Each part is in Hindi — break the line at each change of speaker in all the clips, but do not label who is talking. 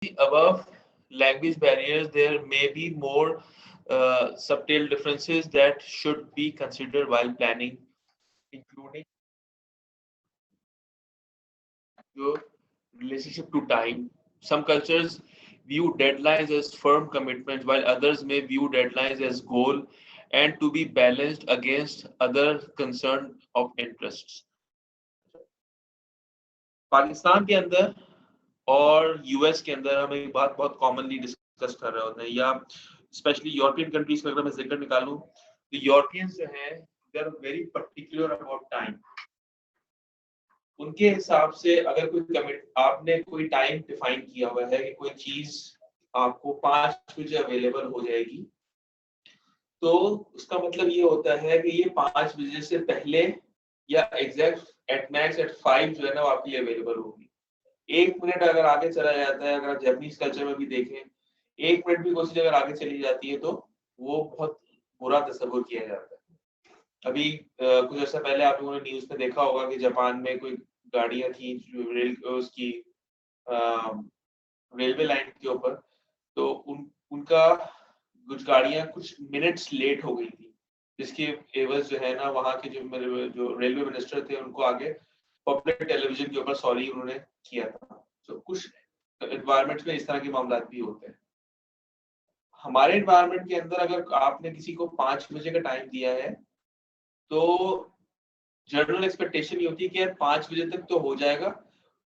above language barriers, there may be more subtle differences that should be considered while planning, including your relationship to time. Some cultures view deadlines as firm commitments, while others may view deadlines as goal and to be balanced against other concern of interests. Pakistan के अंदर और यूएस के अंदर हम एक बात बहुत कॉमनली डिस्कस कर रहे होते हैं, या स्पेशली यूरोपियन कंट्रीज में अगर मैं जिक्र निकालूं तो यूरोपियंस जो हैं they are very particular about time. उनके हिसाब से अगर कोई कमिट आपने कोई टाइम डिफाइन किया हुआ है कि कोई चीज आपको 5 बजे अवेलेबल हो जाएगी, तो उसका मतलब ये होता है कि ये 5 बजे से पहले या एग्जैक्ट एट मैक्स एट 5 जो है ना आपके लिए अवेलेबल होगी। 1 मिनट अगर आगे चला जाता है, अगर आप जापानीज कल्चर में भी देखें, 1 मिनट भी कोशिश अगर आगे चली जाती है तो वो बहुत बुरा तस्वुर किया जाता है। अभी कुछ अर्सा पहले आप लोगों ने न्यूज में देखा होगा कि जापान में कोई गाड़ियां थी रेल उसकी रेलवे लाइन के ऊपर, तो उनका कुछ गाड़ियां कुछ मिनट्स लेट हो गई थी, जिसके एवज जो है ना वहाँ के जो रेलवे मिनिस्टर थे उनको आगे पब्लिक टेलीविजन के ऊपर सॉरी उन्होंने किया था। तो कुछ एनवायरमेंट में इस तरह के मामला भी होते हैं। हमारे एनवायरमेंट के अंदर अगर आपने किसी को 5 बजे का टाइम दिया है तो जनरल एक्सपेक्टेशन ये होती है कि यार 5 बजे तक तो हो जाएगा,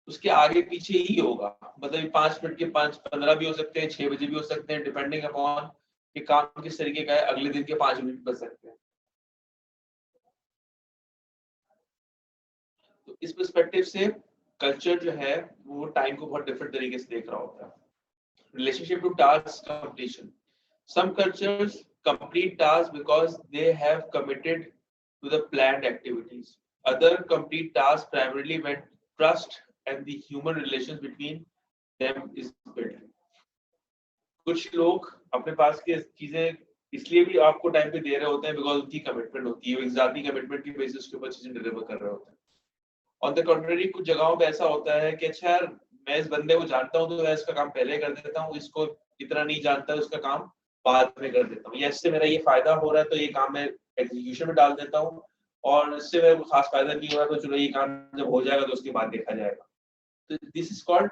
उसके आगे पीछे ही होगा। मतलब 5 मिनट के 5:15 भी हो सकते हैं, 6 बजे भी हो सकते हैं, डिपेंडिंग अपॉन कि काम किस तरीके का है, अगले दिन के 5 मिनट बच सकते हैं। तो इस पर्सपेक्टिव से कल्चर जो है वो टाइम को बहुत डिफरेंट तरीके से देख रहा होता है। Relationship to task completion. Some cultures complete tasks because they have committed to the planned activities. Other complete tasks primarily when trust and the human relations between them is built. कुछ लोग अपने पास की चीजें इसलिए भी आपको टाइम पे दे रहे होते हैं बिकॉज उनकी कमिटमेंट होती है, वो एक जाती कमिटमेंट की बेसिस के ऊपर चीजें डिलीवर कर रहे होते हैं। ऑन द कंट्री कुछ जगहों पे ऐसा होता है कि अच्छा यार मैं इस बंदे को जानता हूँ तो मैं इसका काम पहले कर देता हूँ, इसको इतना नहीं जानता उसका काम बाद में कर देता हूँ, या इससे मेरा ये फायदा हो रहा है तो ये काम मैं एग्जीक्यूशन में डाल देता हूँ, और इससे मेरे को खास फायदा नहीं हो रहा तो चलो ये काम जब हो जाएगा तो उसके बाद देखा जाएगा। तो this is called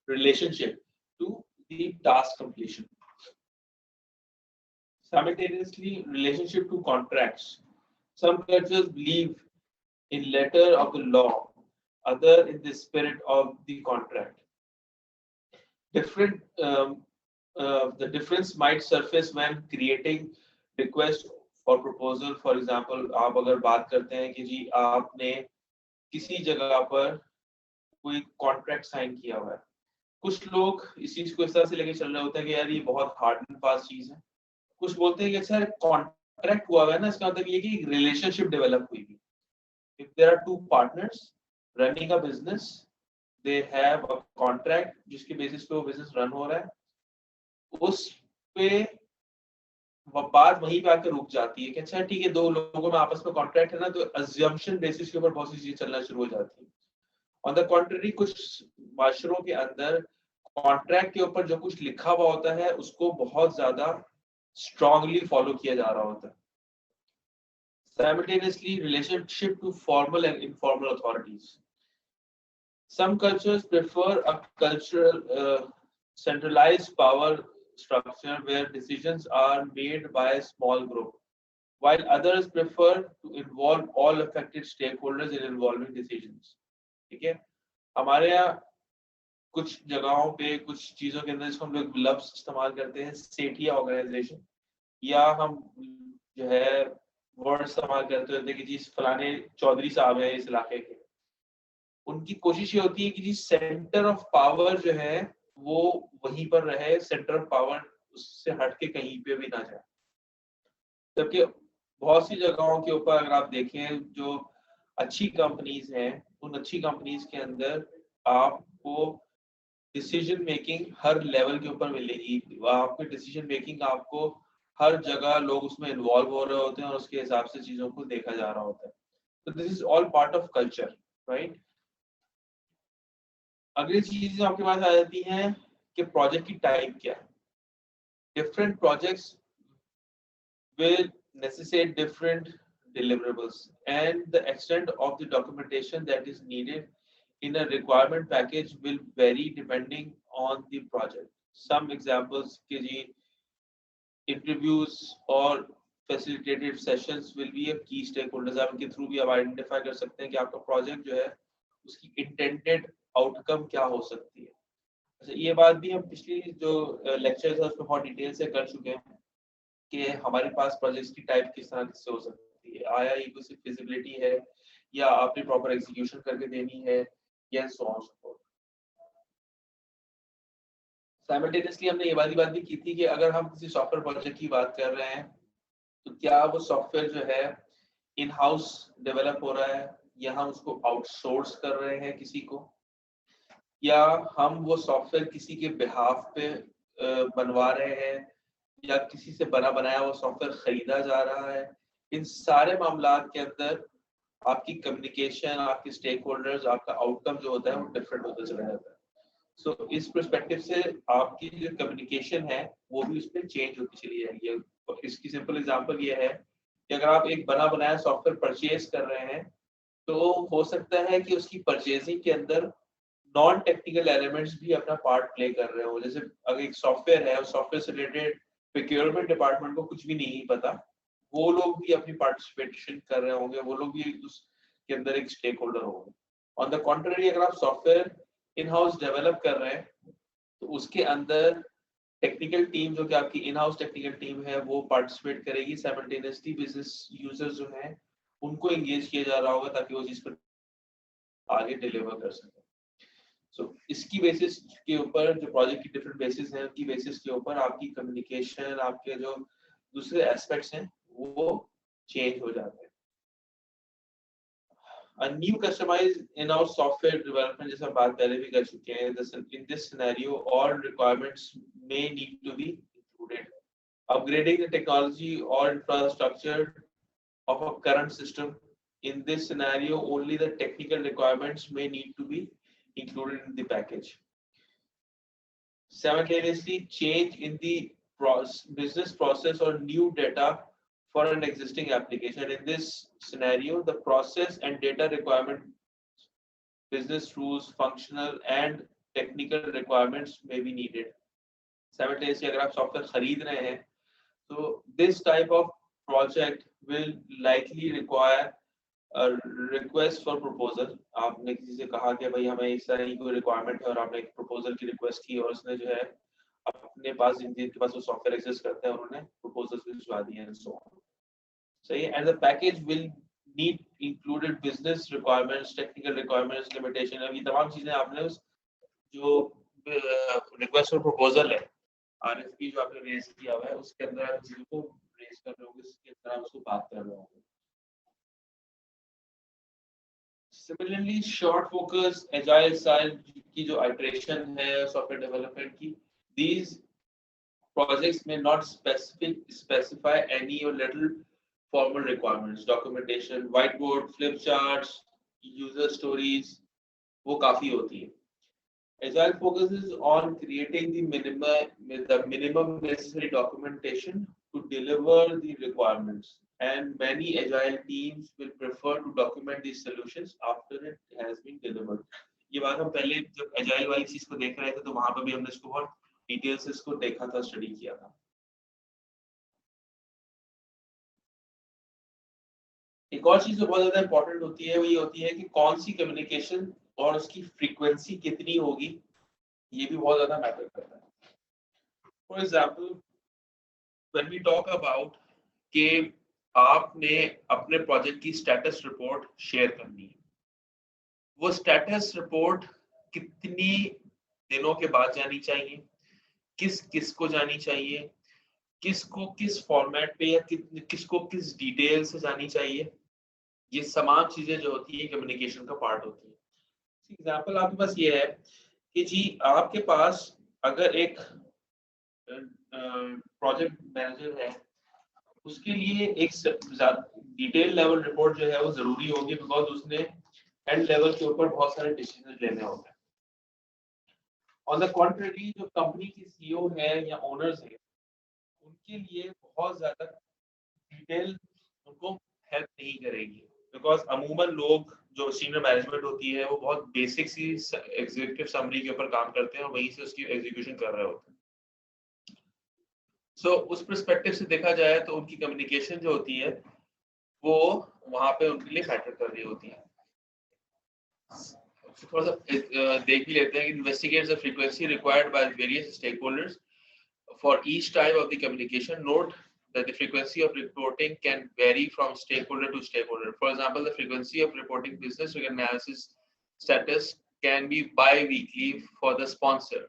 relationship to the task completion. Simultaneously, relationship to contracts. Some cultures believe in letter of the law, other in the spirit of the contract. Different the difference might surface when creating request for proposal. For example, आप अगर बात करते हैं कि जी आपने किसी जगह पर कोई कॉन्ट्रैक्ट साइन किया हुआ है, कुछ लोग इस चीज को इस तरह से लेके चल रहे होते हैं कि यार ये बहुत हार्ड एंड फास्ट चीज है। कुछ बोलते हैं कि अच्छा कॉन्ट्रैक्ट हुआ है ना, इसका मतलब ये कि रिलेशनशिप डेवलप हुई है। If there are two partners running a business, they have a contract जिसके बेसिस पे वो बिजनेस रन हो रहा है, उस पे वो बात वहीं पे आकर रुक जाती है कि अच्छा ठीक है दो लोगों में आपस में कॉन्ट्रैक्ट है ना, तो अज्यूम्पशन बेसिस के ऊपर बहुत सी चीजें चलना शुरू हो जाती है। ऑन द कॉन्ट्ररी कुछ माशरों के अंदर कॉन्ट्रैक्ट के ऊपर जो कुछ लिखा हुआ होता है उसको बहुत ज्यादा स्ट्रांगली फॉलो किया जा रहा होता है। Simultaneously, relationship to formal and informal authorities. Some cultures prefer a cultural centralized power structure where decisions are made by a small group, while others prefer to involve all affected stakeholders in involving decisions. ठीक है, हमारे यहाँ कुछ जगहों पे कुछ चीजों के अंदर जिसको हम लोग लफ्ज इस्तेमाल करते हैं सेठिया ऑर्गेनाइजेशन, या हम जो है वर्ड इस्तेमाल करते होते हैं कि जी फलाने चौधरी साहब है इस इलाके के। उनकी कोशिश ये होती है कि जी सेंटर ऑफ पावर जो है वो वहीं पर रहे, सेंटर ऑफ पावर उससे हट के कहीं पे भी ना जाए। जबकि बहुत सी जगहों के ऊपर अगर आप देखें जो अच्छी कंपनीज हैं, उन अच्छी कंपनीज के अंदर आपको डिसीजन मेकिंग हर लेवल के ऊपर मिलेगी। आपकी डिसीजन मेकिंग आपको हर जगह लोग उसमें इन्वॉल्व हो रहे होते हैं और उसके हिसाब से चीजों को देखा जा रहा होता है। तो this is all part of culture, right. अगली चीज आपके पास आ जाती है कि प्रोजेक्ट की टाइप क्या है. Different projects will necessitate different deliverables, and the extent of the documentation that is needed in a requirement package will vary depending on the project. Some examples के जी interviews और facilitated sessions will be a key stakeholders. आप इनके through भी आप identify कर सकते हैं कि आपका project जो है उसकी intended outcome क्या हो सकती है. अच्छा, ये बात भी हम पिछली जो लेक्चर्स है उसमें बहुत डिटेल से कर चुके हैं कि हमारे पास प्रोजेक्ट्स की टाइप किस तरह से हो सकती है. आया ये कोई फिजिबिलिटी है या आपने प्रॉपर एग्जीक्यूशन करके देनी है या so on so fourth. Simultaneously हमने ये वाली बात भी की थी कि अगर हम किसी सॉफ्टवेयर प्रोजेक्ट की बात कर रहे हैं तो क्या वो सॉफ्टवेयर जो है इन हाउस डेवलप हो रहा है या हम उसको आउटसोर्स कर रहे हैं किसी को, या हम वो सॉफ्टवेयर किसी के बिहाफ पे बनवा रहे हैं या किसी से बना बनाया वो सॉफ्टवेयर खरीदा जा रहा है. इन सारे मामलात के अंदर आपकी कम्युनिकेशन, आपके स्टेक होल्डर्स, आपका आउटकम जो होता है वो डिफरेंट होता चला जाता है. सो इस पर्सपेक्टिव से आपकी जो कम्युनिकेशन है वो भी उसमें चेंज होती चली जाएगी. इसकी सिंपल एग्जांपल ये है कि अगर आप एक बना बनाया सॉफ्टवेयर परचेज कर रहे हैं तो हो सकता है कि उसकी परचेजिंग के अंदर नॉन टेक्निकल एलिमेंट्स भी अपना पार्ट प्ले कर रहे हो. जैसे अगर एक सॉफ्टवेयर है और सॉफ्टवेयर से रिलेटेड प्रोक्योरमेंट डिपार्टमेंट को कुछ भी नहीं पता, वो लोग भी अपनी पार्टिसिपेशन कर रहे होंगे, वो लोग भी उसके अंदर एक स्टेक होल्डर होंगे. ऑन द कॉन्ट्ररी, अगर आप सॉफ्टवेयर इन हाउस डेवलप कर रहे हैं तो उसके अंदर टेक्निकल टीम जो कि आपकी इन हाउस टेक्निकल टीम है वो पार्टिसिपेट करेगी. साइमल्टेनियसली बिजनेस यूजर्स जो हैं उनको एंगेज किया जा रहा होगा ताकि वो चीज पर आगे डिलीवर कर सके. सो इसकी बेसिस के ऊपर जो प्रोजेक्ट की डिफरेंट बेसिस हैं उनकी बेसिस के ऊपर आपकी कम्युनिकेशन, आपके जो दूसरे एस्पेक्ट्स हैं वो चेंज हो जाते हैं. A new customized in-house software development, जैसे हम बात पहले भी कर चुके हैं, in this scenario all requirements may need to be included. Upgrading the technology or infrastructure of a current system, in this scenario only the technical requirements may need to be included in the package. Simultaneously, change in the business process or new data for an existing application. In this scenario, the process and data requirement, business rules, functional and technical requirements may be needed. Simultaneously, अगर आप सॉफ्टवेयर खरीद रहे हैं, तो this type of project will likely require request for proposal. आपने किसी से कहा कि भाई हमें इस तरह की कोई रिक्वायरमेंट है और आपने एक प्रपोजल की रिक्वेस्ट की और उसने जो है अपने पास जिनके पास वो सॉफ्टवेयर एग्जिस्ट करते हैं उन्होंने प्रपोजल्स भिजवा दिए हैं. सो सही है. And the package will need included business requirements, technical requirements, limitation. अब ये तमाम चीजें आपने उस जो रिक्वेस्ट फॉर प्रपोजल है, आरएफपी जो आपने रेज किया हुआ है, उसके अंदर आप चीजों को रेज कर रहे होंगे, उसके अंदर आप उसको बात कर रहे होंगे. Similarly, short focus, agile style की जो iteration है software development की, these projects may not specify any or little formal requirements. Documentation, whiteboard, flip charts, user stories, वो काफी होती है. Agile focuses on creating the minimum necessary documentation to deliver the requirements. And many agile teams will prefer to document these solutions after it has been delivered. ये बात हम पहले जब agile वाली चीज को देख रहे थे तो वहां पर भी हमने इसको बहुत डिटेल से इसको देखा था, स्टडी किया था. एक और चीज जो बहुत ज्यादा इंपॉर्टेंट होती है वो ये होती है कि कौन सी कम्युनिकेशन और उसकी फ्रीक्वेंसी कितनी होगी, ये भी बहुत ज्यादा मैटर करता है. For example, when we talk about कि आपने अपने प्रोजेक्ट की स्टेटस रिपोर्ट शेयर करनी है, वो स्टेटस रिपोर्ट कितनी दिनों के बाद जानी चाहिए, किस को जानी चाहिए, किसको किस फॉर्मेट पे या किसको किस डिटेल से जानी चाहिए, ये तमाम चीजें जो होती है कम्युनिकेशन का पार्ट होती है. एग्जांपल आपके पास ये है कि जी आपके पास अगर एक प्रोजेक्ट मैनेजर है, उसके लिए एक डिटेल लेवल रिपोर्ट जो है वो जरूरी होगी, बिकॉज उसने एंड लेवल के ऊपर बहुत सारे डिसीजन लेने होते हैं. ऑन द कॉन्ट्ररी जो कंपनी की सीईओ है या ओनर्स हैं, उनके लिए बहुत ज्यादा डिटेल उनको हेल्प नहीं करेगी, बिकॉज अमूमन लोग जो सीनियर मैनेजमेंट होती है वो बहुत बेसिक सी एग्जीक्यूटिव समरी के ऊपर काम करते हैं और वहीं से उसकी एग्जीक्यूशन कर रहे होते हैं। सो उस पर्सपेक्टिव से देखा जाए तो उनकी कम्युनिकेशन जो होती है वो वहां पे उनके लिए मैटर कर रही होती है। थोड़ा सा देख भी लेते हैं कि investigates the frequency required by various stakeholders for each type of the communication. Note that the frequency of reporting can vary from stakeholder to stakeholder. For example, the frequency of reporting business analysis status can be bi-weekly for the sponsor,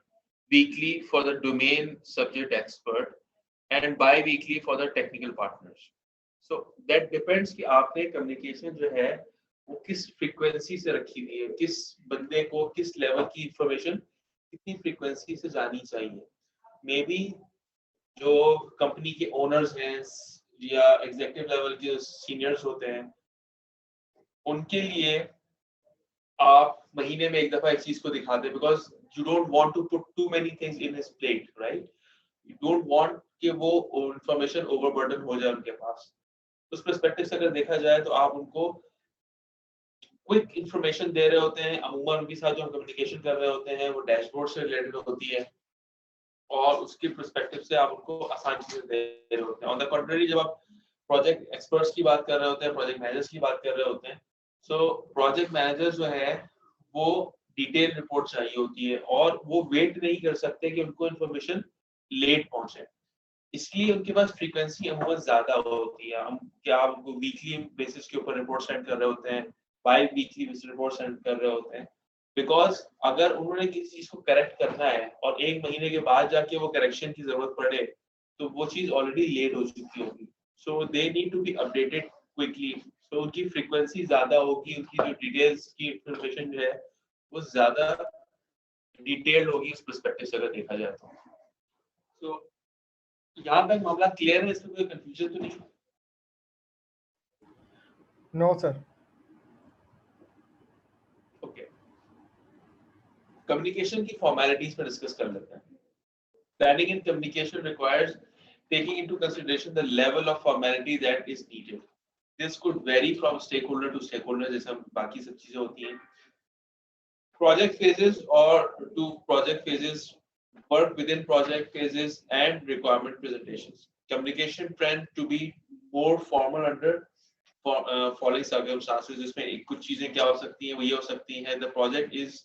weekly for the domain subject expert, and bi-weekly for the technical partners. So that depends कि आपने communication जो है वो किस frequency से रखी हुई है, किस बंदे को किस level की information कितनी frequency से जानी चाहिए। मे बी जो कंपनी के ओनर्स हैं या एग्जीक्यूटिव लेवल के सीनियर्स होते हैं, उनके लिए आप महीने में एक दफा एक चीज को दिखाते हैं, because you don't want to put too many things in his plate, right? You don't want कि वो इंफॉर्मेशन ओवरबर्डन हो जाए उनके पास। उस पर्सपेक्टिव से अगर देखा जाए तो आप उनको क्विक इंफॉर्मेशन दे रहे होते हैं। अमूमन उनके साथ जो हम कम्युनिकेशन कर रहे होते हैं वो डैशबोर्ड से रिलेटेड होती है और उसके पर्सपेक्टिव से आप उनको आसान चीजें दे रहे होते हैं। ऑन द कॉन्ट्ररी जब आप प्रोजेक्ट एक्सपर्ट्स की बात कर रहे होते हैं, प्रोजेक्ट मैनेजर्स की बात कर रहे होते हैं, सो प्रोजेक्ट मैनेजर जो है वो डिटेल रिपोर्ट चाहिए होती है और वो वेट नहीं कर सकते कि उनको इन्फॉर्मेशन लेट पहुंचे, इसलिए उनके पास फ्रीक्वेंसी अमूमन ज्यादा होती है। हम क्या आप उनको वीकली बेसिस के ऊपर रिपोर्ट सेंड कर रहे होते हैं, बाई वीकली रिपोर्ट सेंड कर रहे होते हैं, बिकॉज अगर उन्होंने किसी चीज को करेक्ट करना है और एक महीने के बाद जाके वो करेक्शन की जरूरत पड़े तो वो चीज ऑलरेडी लेट हो चुकी होगी। So they need to be updated quickly. So उनकी फ्रीक्वेंसी ज्यादा होगी, उनकी जो डिटेल्स की इंफॉर्मेशन जो है वो ज्यादा डिटेल्ड होगी इस पर्सपेक्टिव से अगर देखा जाए तो। सो यहाँ तक मामला क्लियर है, इसमें कोई कंफ्यूजन तो नहीं?
No sir.
ओके, कम्युनिकेशन की फॉर्मेलिटीज पर डिस्कस कर लेते हैं। Planning and communication requires taking into consideration the level of formality that is needed. This could vary from stakeholder to stakeholder, जैसे बाकी सब चीजें होती हैं। Project phases or to project phases, work within project phases and requirement presentations. Communication trend to be more formal under following circumstances, जिसमें कुछ चीजें क्या हो सकती हैं, वो ये हो सकती हैं। The project is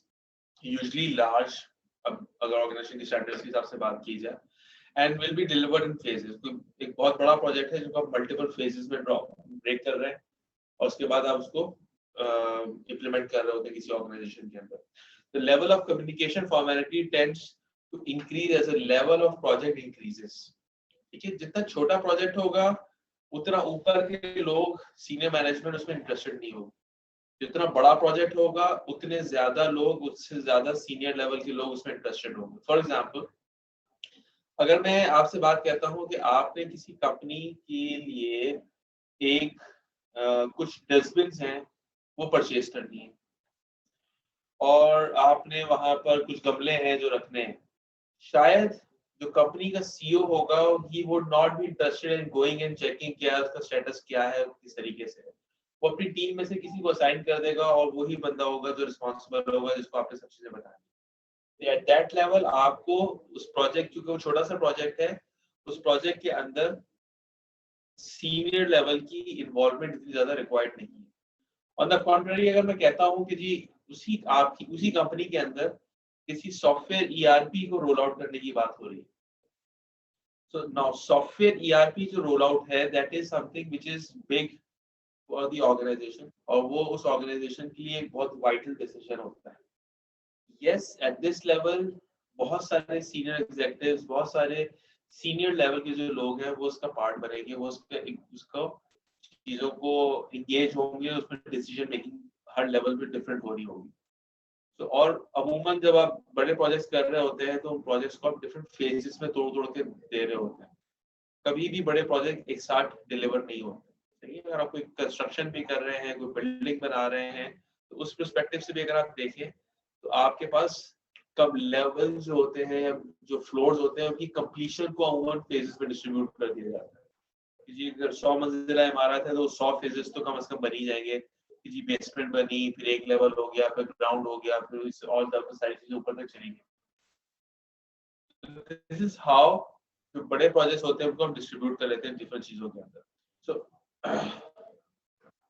usually large, अगर ऑर्गेनाइजेशन की स्टैंडर्ड्स के हिसाब से बात की जाए, and will be delivered in phases. एक बहुत बड़ा प्रोजेक्ट है जिसको आप मल्टीपल फेजेस में ब्रेक कर रहे हैं और उसके बाद आप उसको इम्प्लीमेंट कर रहे होते हैं किसी ऑर्गेनाइजेशन के अंदर। The level of communication formality tends to increase as a level of project increases. ठीक है, जितना छोटा प्रोजेक्ट होगा उतना ऊपर के लोग सीनियर मैनेजमेंट उसमें इंटरेस्टेड नहीं होगा। जितना बड़ा प्रोजेक्ट होगा उतने ज्यादा लोग, उससे ज्यादा सीनियर लेवल के लोग उसमें इंटरेस्टेड होंगे। फॉर एग्जांपल, अगर मैं आपसे बात कहता हूं कि आपने किसी कंपनी के लिए एक कुछ डस्टबिन हैं वो परचेज करनी है और आपने वहां पर कुछ गमले हैं जो रखने हैं, शायद जो कंपनी का सीईओ होगा he would not be interested in going and checking क्या उसका स्टेटस क्या है, किस तरीके से है। वो अपनी टीम में से किसी को असाइन कर देगा और वही बंदा होगा जो रिस्पॉन्सिबल होगा, जिसको आपने सब चीजें बतानी। एट दैट लेवल आपको उस प्रोजेक्ट, क्योंकि वो छोटा सा प्रोजेक्ट है, उस प्रोजेक्ट के अंदर सीनियर लेवल की इन्वॉल्वमेंट इतनी ज्यादा रिक्वायर्ड नहीं है। ऑन द कॉन्ट्ररी, अगर मैं कहता हूँ कि जी उसी कंपनी के अंदर किसी सॉफ्टवेयर ईआरपी को रोल आउट करने की बात हो रही है, सो नाउ सॉफ्टवेयर ईआरपी जो रोल आउट है that is something which is big for the organisation और वो उस ऑर्गेनाइजेशन के लिए एक बहुत वाइटल डिसीजन होता है। यस, एट दिस लेवल बहुत सारे सीनियर एग्जीक्यूटिव्स, बहुत सारे सीनियर लेवल के जो लोग हैं वो उसका पार्ट बनेंगे, वो उसको चीजों को इंगेज होंगे, उसमें डिसीजन मेकिंग हर लेवल पे डिफरेंट हो रही होगी। तो और अमूमन जब आप बड़े प्रोजेक्ट्स कर रहे होते हैं तो उन प्रोजेक्ट्स को आप डिफरेंट फेजेस में तोड़ तोड़ के दे रहे होते हैं। कभी भी बड़े प्रोजेक्ट एक साथ डिलीवर नहीं होते। सही है, अगर आप कोई कंस्ट्रक्शन भी कर रहे हैं, कोई बिल्डिंग बना रहे हैं, तो उस पर्सपेक्टिव से भी अगर आप देखें तो आपके पास कब लेवल जो होते हैं या जो फ्लोर्स होते हैं उनकी कंप्लीशन को अमूमन फेजेस में डिस्ट्रीब्यूट कर दिया जाता है। जी अगर 100 मंजिला इमारत है तो 100 फेजेस तो कम से कम बन ही जाएंगे कि जी बेसमेंट बनी, फिर एक लेवल हो गया, फिर ग्राउंड हो गया, फिर इस ऑल द सारी चीजें ऊपर तक चलेंगी। दिस इज हाउ जो बड़े प्रोजेक्ट्स होते हैं उनको हम डिस्ट्रीब्यूट कर लेते हैं डिफरेंट चीजों के अंदर। सो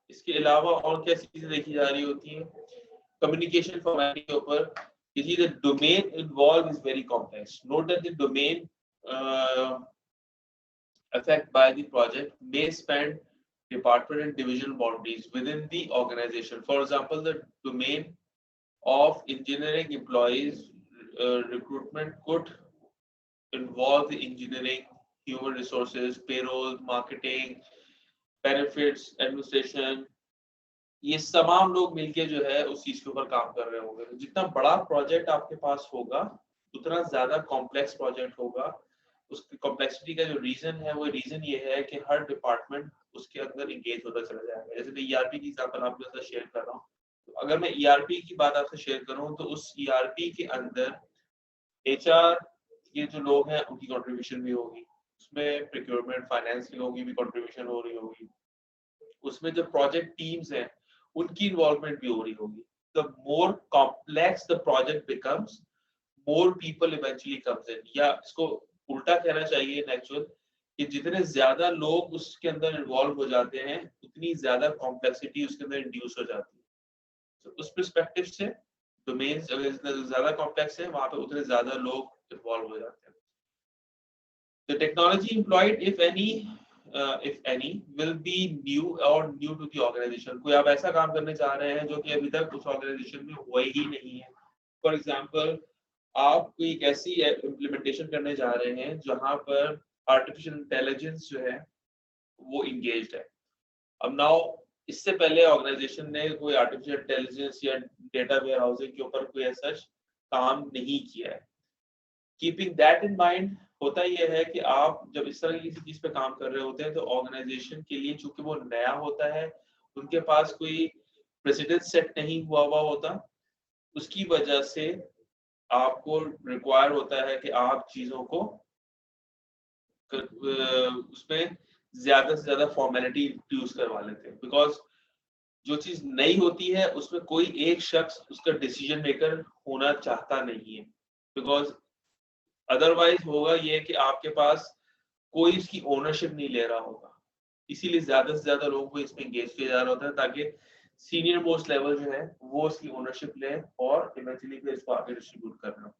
इसके अलावा और क्या चीजें देखी जा रही होती हैं कम्युनिकेशन फॉर्मेट के ऊपर। You see, the domain involved is very complex. Note that the domain affected by the project may span department and division boundaries within the organization. For example, the domain of engineering employees recruitment could involve the engineering, human resources, payroll, marketing, benefits, administration. ये तमाम लोग मिलके जो है उस चीज के ऊपर काम कर रहे होंगे। जितना बड़ा प्रोजेक्ट आपके पास होगा उतना ज्यादा कॉम्प्लेक्स प्रोजेक्ट होगा। उसकी कॉम्प्लेक्सिटी का जो रीजन है वो रीजन ये है कि हर डिपार्टमेंट उसके अंदर इंगेज होता चला जाएगा। जैसे मैं ईआरपी की एग्जांपल आपके साथ शेयर कर रहा हूँ, तो अगर मैं ईआरपी की बात आपसे शेयर करूँ तो उस ईआरपी के अंदर एचआर के जो लोग हैं उनकी कंट्रीब्यूशन भी होगी, उसमें प्रोक्योरमेंट फाइनेंस के लोगों की भी कंट्रीब्यूशन हो रही होगी, उसमें जो प्रोजेक्ट टीम्स हैं उनकी इन्वॉल्वमेंट भी हो रही होगी। The more complex the project becomes, more people eventually comes in, या इसको उल्टा कहना चाहिए एक्चुअल कि जितने ज्यादा लोग उसके अंदर इन्वॉल्व हो जाते हैं उतनी ज्यादा कॉम्प्लेक्सिटी उसके अंदर इंड्यूस हो जाती है। तो उस पर्सपेक्टिव से डोमेन्स अगर जितना ज्यादा कॉम्प्लेक्स है वहां पे उतने ज्यादा लोग इन्वॉल्व हो जाते हैं। The technology employed, if any, will be new or new to the organization. कोई आप ऐसा काम करने जा रहे हैं जो कि अभी तक उस ऑर्गेनाइजेशन में हुआ ही नहीं है। फॉर एग्जाम्पल आप कोई एक ऐसी इम्प्लीमेंटेशन करने जा रहे हैं जहां पर आर्टिफिशियल इंटेलिजेंस जो है वो इंगेज्ड है। अब नाउ इससे पहले ऑर्गेनाइजेशन ने कोई आर्टिफिशियल इंटेलिजेंस या डेटा वेयर हाउसिंग के ऊपर कोई ऐसा काम नहीं किया है। कीपिंग दैट इन माइंड, होता यह है कि आप जब इस तरह की किसी चीज पे काम कर रहे होते हैं तो ऑर्गेनाइजेशन के लिए चूंकि वो नया होता है, उनके पास कोई प्रेसिडेंट सेट नहीं हुआ होता, उसकी वजह से आपको रिक्वायर होता है कि आप चीजों को उसमें ज्यादा से ज्यादा फॉर्मेलिटी यूज करवा लेते हैं। बिकॉज जो चीज नई होती है उसमें कोई एक शख्स उसका डिसीजन मेकर होना चाहता नहीं है। बिकॉज अदरवाइज होगा ये कि आपके पास कोई इसकी ओनरशिप नहीं ले रहा होगा, इसीलिए ज्यादा से ज्यादा लोगों को इसमें एंगेज किया जा रहा होता है ताकि सीनियर मोस्ट लेवल जो है वो इसकी ओनरशिप ले और इवेंचुअली फिर इसको आगे डिस्ट्रीब्यूट करना।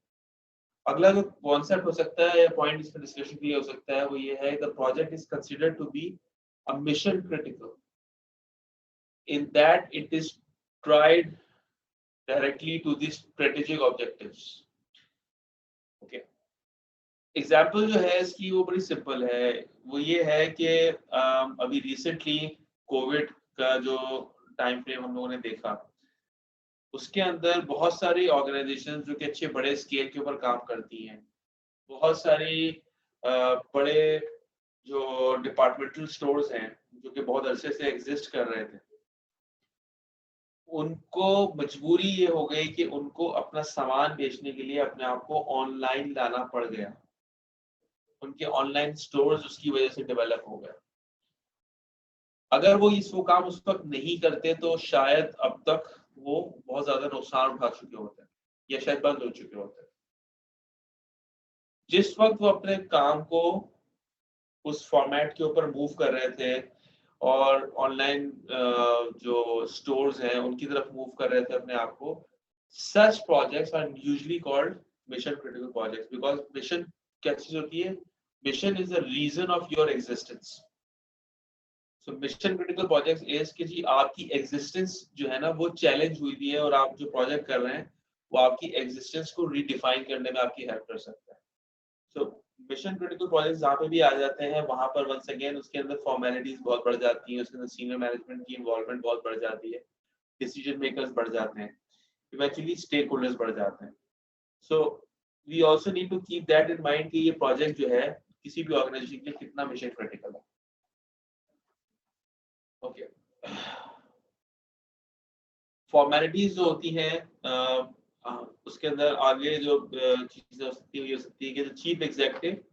अगला जो कॉन्सेप्ट हो सकता है या पॉइंट इसमें डिस्कशन के लिए हो सकता है वो ये है, the project is considered to be a mission critical in that it is tried directly to the strategic objectives. Okay, example जो है इसकी वो बड़ी सिंपल है। वो ये है कि अभी रिसेंटली कोविड का जो टाइम फ्रेम हम लोगों ने देखा उसके अंदर बहुत सारी ऑर्गेनाइजेशंस जो कि अच्छे बड़े स्केल के ऊपर काम करती हैं, बहुत सारी बड़े जो डिपार्टमेंटल स्टोर्स हैं जो कि बहुत अरसे से एग्जिस्ट कर रहे थे, उनको मजबूरी ये हो गई कि उनको अपना सामान बेचने के लिए अपने आप को ऑनलाइन लाना पड़ गया। उनके ऑनलाइन स्टोर्स उसकी वजह से डेवलप हो गए। अगर वो काम उस वक्त नहीं करते तो शायद अब तक वो बहुत ज्यादा नुकसान उठा चुके होते हैं या शायद बंद हो चुके होते हैं। जिस वक्त वो अपने काम को उस फॉर्मेट के ऊपर मूव कर रहे थे और ऑनलाइन जो स्टोर्स हैं उनकी तरफ मूव कर रहे थे अपने आप को, such projects are usually called mission critical projects. Because mission क्या चीज होती है? Mission is the reason of your existence. So mission critical projects is कि जी आपकी एग्जिस्टेंस जो है ना वो चैलेंज हुई थी है और आप जो प्रोजेक्ट कर रहे हैं वो आपकी एग्जिस्टेंस को रीडिफाइन करने में आपकी हेल्प कर सकता है। सो मिशन क्रिटिकल प्रोजेक्ट्स जहाँ पे भी आ जाते हैं वहां पर वंस अगेन उसके अंदर फॉर्मेलिटीज बहुत बढ़ जाती हैं, उसके अंदर सीनियर मैनेजमेंट की इन्वॉल्वमेंट बहुत बढ़ जाती है, डिसीजन मेकर्स बढ़ जाते हैं, इवेंचुअली स्टेक होल्डर्स बढ़ जाते हैं। So we also need to keep that in mind कि ये प्रोजेक्ट जो है किसी भी ऑर्गेनाइजेशन के लिए कितना मिशन क्रिटिकल है। ओके, फॉर्मेलिटीज जो होती हैं उसके अंदर आगे जो चीजें हो सकती है ये हो सकती है कि जो चीफ एग्जीक्यूटिव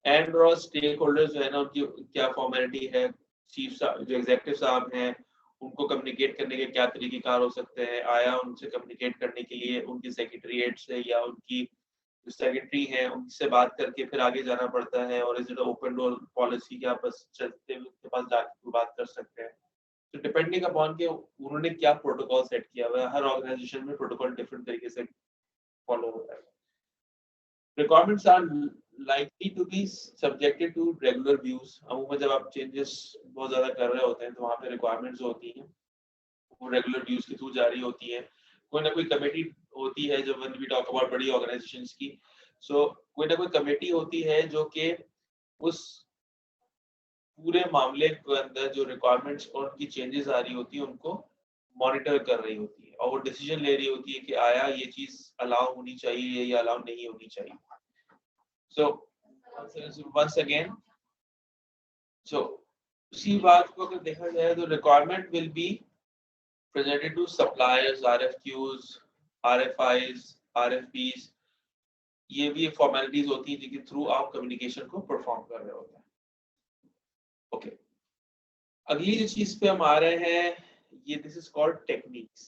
एंड और स्टेक होल्डर्स जो है ना उनकी क्या फॉर्मेलिटी है, चीफ जो एग्जीक्यूटिव साहब हैं उनको कम्युनिकेट करने के क्या तरीकेकार हो सकते हैं, आया उनसे कम्युनिकेट करने के लिए उनकी सेक्रेटरीट से या उनकी जो सेक्रेटरी हैं उनसे बात करके फिर आगे जाना पड़ता है, और is it open door policy कि आप बस चलते हुए उनके पास जाके बात कर सकते हैं। तो डिपेंडिंग अपॉन के उन्होंने क्या प्रोटोकॉल सेट किया हुआ है, हर ऑर्गेनाइजेशन में प्रोटोकॉल डिफरेंट तरीके से फॉलो होता है। Requirements are likely to be subjected to regular views। अमूमन जब आप चेंजेस बहुत ज्यादा कर रहे होते हैं तो वहाँ पे रिक्वायरमेंट्स होती हैं वो रेगुलर व्यूज के थ्रू जारी होती है। कोई ना कोई कमेटी होती है जो व्हेन वी टॉक अबाउट बड़ी ऑर्गेनाइजेशंस की, सो कोई ना कोई कमेटी होती है जो कि उस पूरे मामले के अंदर जो रिक्वायरमेंट्स और उनकी चेंजेस आ रही होती है उनको मॉनिटर कर रही होती है और वो डिसीजन ले रही होती है कि आया ये चीज अलाउ होनी चाहिए या अलाउ नहीं होनी चाहिए। So once again, so उसी बात को अगर देखा जाए तो requirement will be presented to suppliers, RFQs, RFIs, RFPs। ये भी फॉर्मेलिटीज होती हैं जिनके थ्रू आप कम्युनिकेशन को परफॉर्म कर रहे होते हैं। ओके, अगली जो चीज पे हम आ रहे हैं ये दिस इज कॉल्ड टेक्निक्स।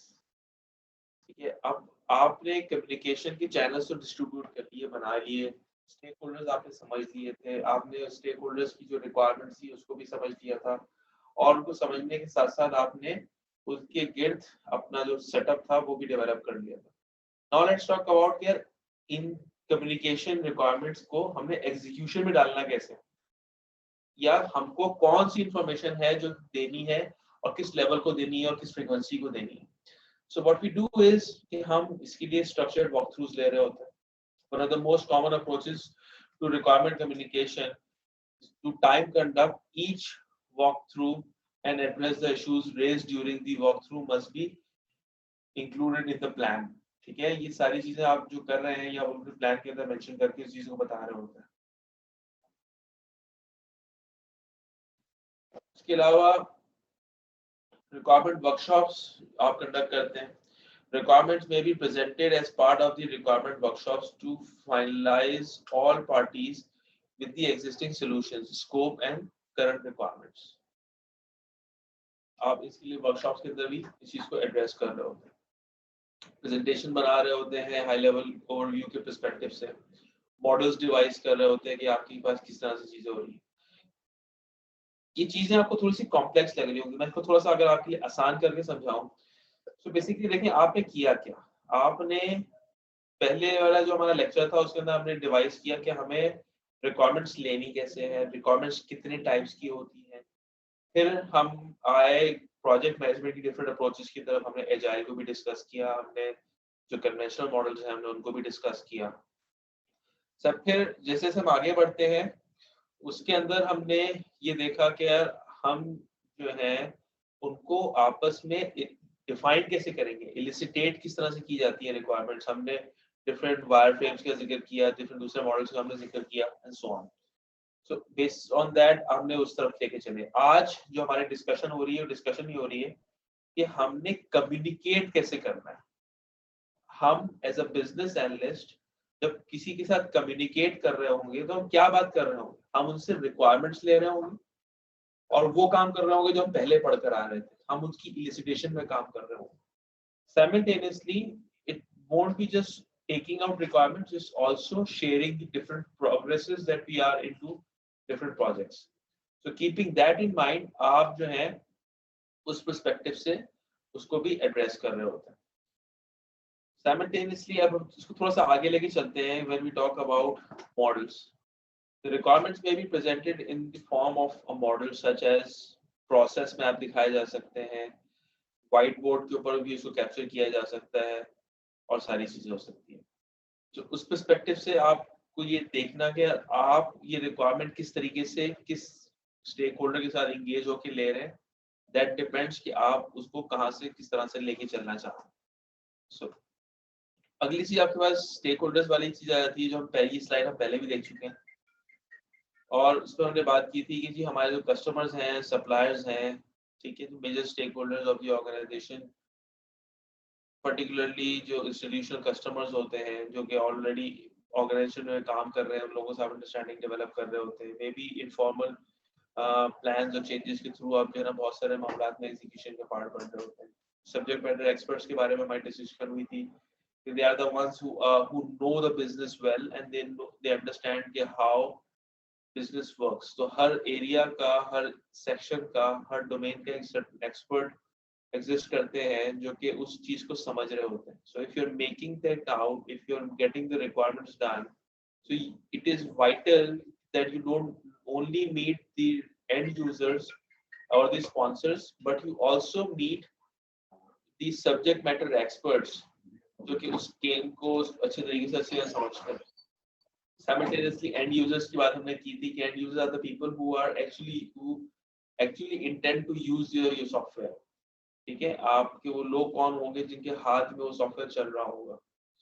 ठीक है, अब आपने कम्युनिकेशन के चैनल्स तो डिस्ट्रीब्यूट कर लिए, बना लिए, स्टेक होल्डर्स आपने समझ लिए थे, आपने स्टेक होल्डर्स की जो रिक्वायरमेंट्स थी उसको भी समझ लिया था, और उनको समझने के साथ साथ आपने उसके गिर्द अपना जो सेटअप था वो भी डेवलप कर लिया था। नाउ लेट्स टॉक अबाउट यार इन कम्युनिकेशन रिक्वायरमेंट्स को हमें एग्जीक्यूशन में डालना कैसे, या हमको कौन सी इंफॉर्मेशन है जो देनी है और किस लेवल को देनी है और किस फ्रीक्वेंसी को देनी है। So what we do is कि हम इसके लिए structured walkthroughs ले रहे होते हैं। One of the most common approaches to requirement communication is to time conduct each walkthrough and address the issues raised during the walkthrough must be included in the plan। ठीक है, ये सारी चीजें आप जो कर रहे हैं या उनके प्लान के अंदर मेंशन करके इस चीज को बता रहे होते हैं। इसके अलावा requirement workshops आप कंडक्ट करते हैं। Requirements may be presented as part of the requirement workshops to finalize all parties with the existing solutions, scope and current requirements। आप इसके लिए वर्कशॉप्स के अंदर भी इस चीज को एड्रेस कर रहे होते हैं, प्रेजेंटेशन बना रहे होते हैं हाई लेवल ओवरव्यू के पर्सपेक्टिव से, मॉडल्स डिवाइस कर रहे होते हैं कि आपके पास किस तरह से चीजें हो रही है। ये चीजें आपको थोड़ी सी कॉम्प्लेक्स लग रही होंगी, मैं इसको थोड़ा सा अगर आपके लिए आसान करके समझाऊं तो बेसिकली देखिए आपने किया क्या, आपने पहले वाला जो हमारा लेक्चर था उसके अंदर हमने डिवाइस किया कि हमें रिक्वायरमेंट्स लेनी कैसे है, रिक्वायरमेंट्स कितने टाइप्स की होती हैं, फिर हम आए प्रोजेक्ट मैनेजमेंट की डिफरेंट अप्रोचेस की तरफ, हमने एजाइल को भी डिस्कस किया, हमने जो कन्वेंशनल मॉडल्स हैं हमने उनको भी डिस्कस किया सब। फिर जैसे जैसे हम आगे बढ़ते हैं उसके अंदर हमने ये देखा कि यार हम जो है उनको आपस में डिफाइन कैसे करेंगे, इलिसिटेट किस तरह से की जाती है रिक्वायरमेंट्स, हमने डिफरेंट वायर फ्रेम्स का जिक्र किया, डिफरेंट दूसरे मॉडल्स का हमने जिक्र किया and so on. So based on that हमने उस तरफ लेके चले। आज जो हमारी डिस्कशन हो रही है डिस्कशन ही हो रही है कि हमने कम्युनिकेट कैसे करना है। हम एज अ बिजनेस एनालिस्ट जब किसी के साथ कम्युनिकेट कर रहे होंगे तो हम क्या बात कर रहे होंगे, हम उनसे रिक्वायरमेंट्स ले रहे होंगे और वो काम कर रहे होंगे जो हम पहले पढ़ कर आ रहे थे, हम उसकी इलिसिटेशन में काम कर रहे होंगे। Simultaneously it won't be just taking out requirements, it's also sharing the different progresses that we are into different projects। So keeping that in mind आप जो है उस पर्सपेक्टिव से उसको भी एड्रेस कर रहे होते हैं। Simultaneously अब हम इसको थोड़ा सा आगे लेके चलते हैं। When we talk about models, the requirements may be presented in the form of a model such as process map दिखाए जा सकते हैं, व्हाइट बोर्ड के ऊपर भी इसको कैप्चर किया जा सकता है और सारी चीजें हो सकती है। तो उस पर्सपेक्टिव से आपको ये देखना कि आप ये रिक्वायरमेंट किस तरीके से किस स्टेक होल्डर के साथ एंगेज होकर ले रहे हैं, दैट डिपेंड्स कि आप उसको कहाँ से किस तरह से लेके चलना चाहते हैं। सो अगली चीज आपके पास स्टेक होल्डर्स वाली चीज आ जाती है जो हम पहली स्लाइड हम पहले भी देख चुके हैं, और उस पर हमने बात की थी कि जी हमारे जो कस्टमर्स हैं, सप्लायर्स हैं, ठीक है, जो major stake holders of the organisation, particularly जो इंस्टीट्यूशनल कस्टमर्स होते हैं जो कि ऑलरेडी ऑर्गेनाइजेशन में काम कर रहे हैं, उन लोगों से आप अंडरस्टैंडिंग डेवलप कर रहे होते हैं। मे बी इनफॉर्मल प्लान्स और चेंजेस के थ्रू आप जो है ना बहुत सारे मामला में एग्जीक्यूशन का पार्ट बन रहे होते हैं। सब्जेक्ट मैटर एक्सपर्ट्स के बारे में हमारी डिस्कशन हुई थी कि they are the ones who know the business well and they understand कि how business works। तो हर एरिया का, हर सेक्शन का, हर डोमेन का एक एक्सपर्ट एग्जिस्ट करते हैं जो कि उस चीज को समझ रहे होते हैं। So if you are making that out, if you are getting the requirements done, so it is vital that you don't only meet the end users or the sponsors, but you also meet the subject matter experts जो कि उस गेम को अच्छे तरीके से अच्छे से समझते हैं। Simultaneously end users की बात हमने की थी कि end users are the people who actually intend to use your software। ठीक है, आपके वो लोग कौन होंगे जिनके हाथ में वो सॉफ्टवेयर चल रहा होगा।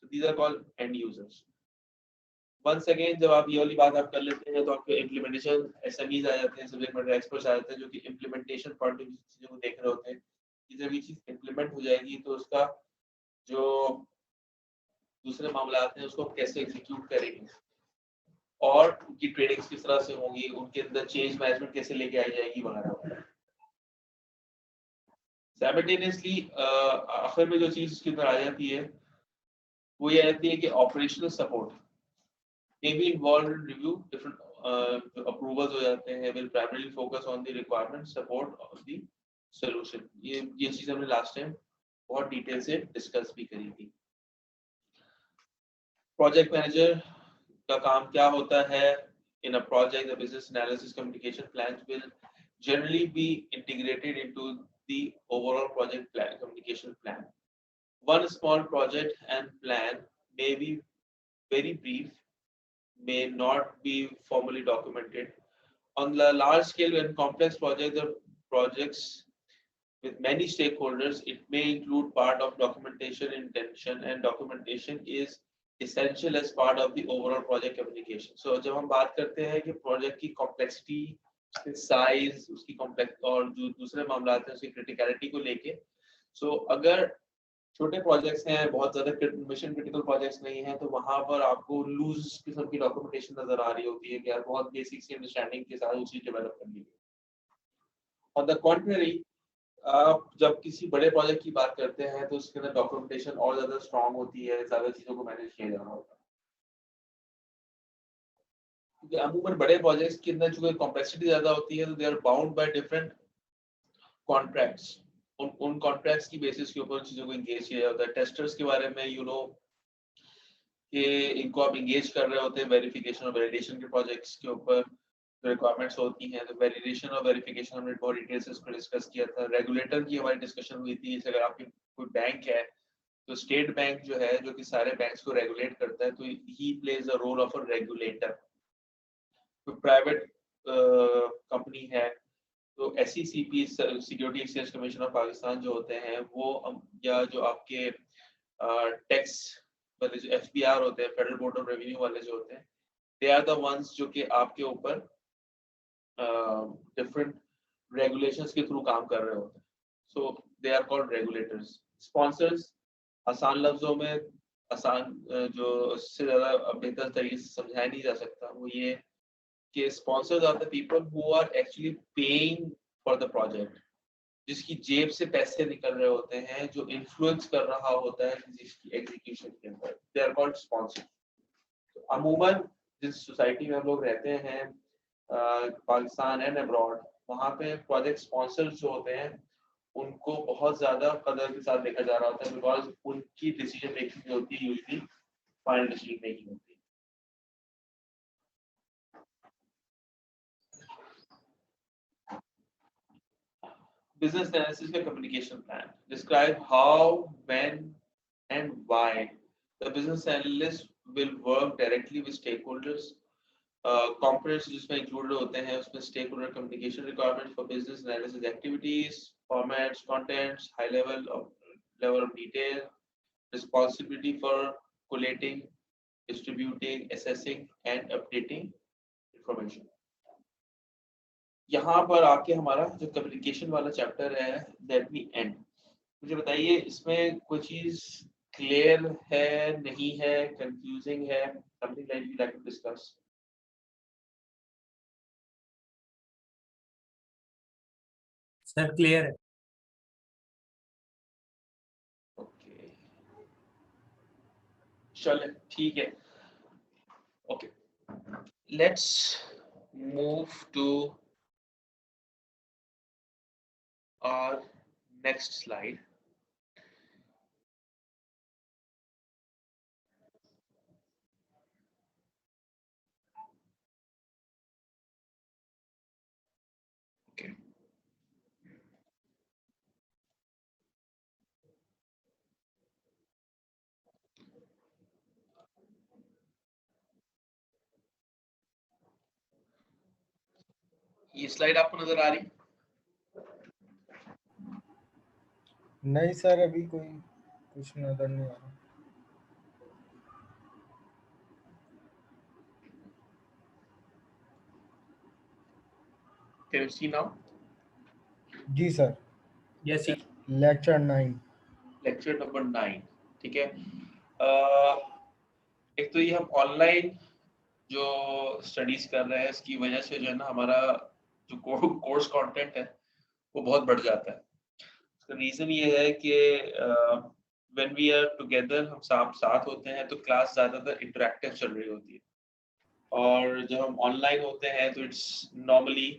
So these are called end users। Once again जब आप ये वाली बात आप कर लेते हैं तो आपके इम्प्लीमेंटेशन एसएमईज आ जाते हैं, सब्जेक्ट मैटर एक्सपर्ट्स आ जाते हैं जो कि इम्प्लीमेंटेशन पार्ट में चीजों को देख रहे होते हैं कि जब ये चीज इम्प्लीमेंट हो जाएगी तो उसका जो दूसरे मामला आते हैं उसको कैसे एग्जीक्यूट करेंगे और उनकी ट्रेनिंग्स किस तरह से होंगी, उनके अंदर चेंज मैनेजमेंट कैसे लेके आई जाएगी वगैरह। साइमल्टेनियसली आखिर में जो चीज इसके अंदर आ जाती है वो ये आती है कि operational support may be involved in review different approvals हो जाते हैं, will primarily focus on the requirement support of the solution। ये चीज हमने लास्ट टाइम बहुत डिटेल से डिस्कस भी करी थी। प्रोजेक्ट मैनेजर का काम क्या होता है? in a project the business analysis communication plans will generally be integrated into the overall project plan communication plan। One small project and plan may be very brief, may not be formally documented। On the large scale and complex projects or projects with many stakeholders, it may include part of documentation intention, and documentation is essential as part of the overall project communication। So जब हम बात करते हैं कि प्रोजेक्ट की कॉम्प्लेक्सिटी, साइज, उसकी कॉम्प्लेक्स और जो दूसरे मामला आते हैं उसकी क्रिटिकलिटी को लेके, सो अगर छोटे प्रोजेक्ट्स हैं, बहुत ज्यादा मिशन क्रिटिकल प्रोजेक्ट्स नहीं है, तो वहां पर आपको लूज किस्म की डॉक्यूमेंटेशन नजर आ रही होती है कि यार बहुत बेसिक सी अंडरस्टैंडिंग के साथ वो चीज डेवलप करनी है। ऑन द कॉन्ट्ररी, आप जब किसी बड़े प्रोजेक्ट की बात करते हैं तो उसके अंदर डॉक्यूमेंटेशन और ज्यादा स्ट्रांग होती है, ज्यादा चीजों को मैनेज किया जाना होता है। क्योंकि अमूमन बड़े प्रोजेक्ट्स के अंदर जो कॉम्प्लेक्सिटी ज्यादा होती है तो they are bound by different contracts. उन कॉन्ट्रैक्ट्स की बेसिस के ऊपर चीजों को एंगेज किया जाता है। टेस्टर्स के बारे में कि इनको आप एंगेज कर रहे होते हैं वेरिफिकेशन और वैलिडेशन के प्रोजेक्ट्स के ऊपर जो रिक्वायरमेंट्स होती हैं, तो वैलिडेशन और वेरिफिकेशन हमने बहुत डिटेल से इसको डिस्कस किया था। रेगुलेटर की हमारी डिस्कशन हुई थी। जैसे अगर आपकी कोई बैंक है तो स्टेट बैंक जो है जो कि सारे बैंक्स को रेगुलेट करता है, तो he plays the role of a regulator. कोई प्राइवेट कंपनी है तो SECP security exchange commission of Pakistan जो होते हैं वो, या जो आपके टैक्स वाले जो FBR होते हैं, फेडरल बोर्ड ऑफ रेवेन्यू वाले जो होते हैं, दे आर द वंस जो कि आपके ऊपर डिफरेंट रेगुलेशंस के थ्रू काम कर रहे होते हैं। So they are called regulators. Sponsors आसान लफ्जों में, आसान जो इससे ज्यादा बेहतर तरीके से समझाया नहीं जा सकता, वो ये कि sponsors are the people who are actually paying for the project, जिसकी जेब से पैसे निकल रहे होते हैं, जो इन्फ्लुएंस कर रहा होता है जिसकी एग्जीक्यूशन के अंदर, दे आर कॉल्ड स्पॉन्सर। तो अमूमन जिस सोसाइटी में हम लोग रहते हैं, पाकिस्तान एंड अब्रॉड, वहाँ पे प्रोजेक्ट स्पॉन्सर्स जो होते हैं उनको बहुत ज्यादा कदर के साथ देखा जा रहा होता है, बिकॉज उनकी डिसीजन मेकिंग जो होती है यूजुअली फाइनल डिसीजन मेकिंग होती है। Business analysis का communication plan describe how, when and why the business analyst will work directly with stakeholders। components जिसमें included होते हैं उसमें stakeholder communication requirements for business analysis activities, formats, contents, high level of detail, responsibility for collating, distributing, assessing and updating information। यहाँ पर आके हमारा जो कम्युनिकेशन वाला चैप्टर है, दैट वी एंड। मुझे बताइए इसमें कोई चीज क्लियर है, नहीं है, कंफ्यूजिंग है, something like you like to discuss?
Sir clear है।
ओके, चले ठीक है। Okay, let's move to our next slide. Okay, ये स्लाइड आपको नजर आ रही?
नहीं सर, अभी कोई कुछ नजर नहीं आ रहा।
Can you see now?
जी sir.
Yes sir.
Lecture 9।
Lecture number 9, ठीक है। एक तो ये हम ऑनलाइन जो स्टडीज कर रहे हैं इसकी वजह से जो है ना हमारा जो कोर्स कंटेंट है वो बहुत बढ़ जाता है। इसका रीजन ये है कि व्हेन वी आर टुगेदर, हम साथ होते हैं तो क्लास ज्यादातर इंटरेक्टिव चल रही होती है, और जब हम ऑनलाइन होते हैं तो it's normally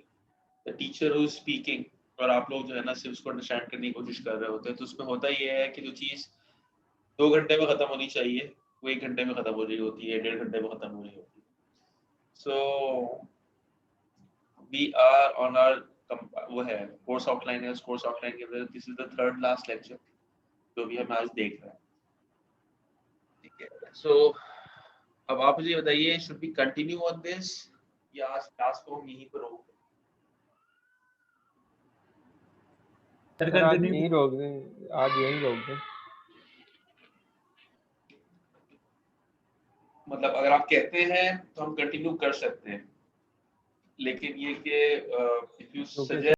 the teacher who is speaking, और आप लोग जो है ना सिर्फ उसको अंडरस्टैंड करने की कोशिश कर रहे होते हैं। तो उसमें होता ये है कि जो चीज़ 2 घंटे में खत्म होनी चाहिए वो 1 घंटे में खत्म हो रही होती है, 1.5 घंटे में खत्म हो रही होती है। So we are on our वो है कोर्स आउटलाइन है, उस कोर्स आउटलाइन के अंदर this is the third last lecture जो भी हम आज देख रहे हैं, ठीक है। सो अब आप मुझे बताइए, should be continue on this या आज क्लास को हम यहीं पर रोक दें?
सर
सर आज
कंटिन्यू।
यहीं रोक दें, आज यहीं रोक दें।
मतलब अगर आप कहते हैं तो हम कंटिन्यू कर सकते हैं, लेकिन ये कि इफ यू
ओके
सजेस्ट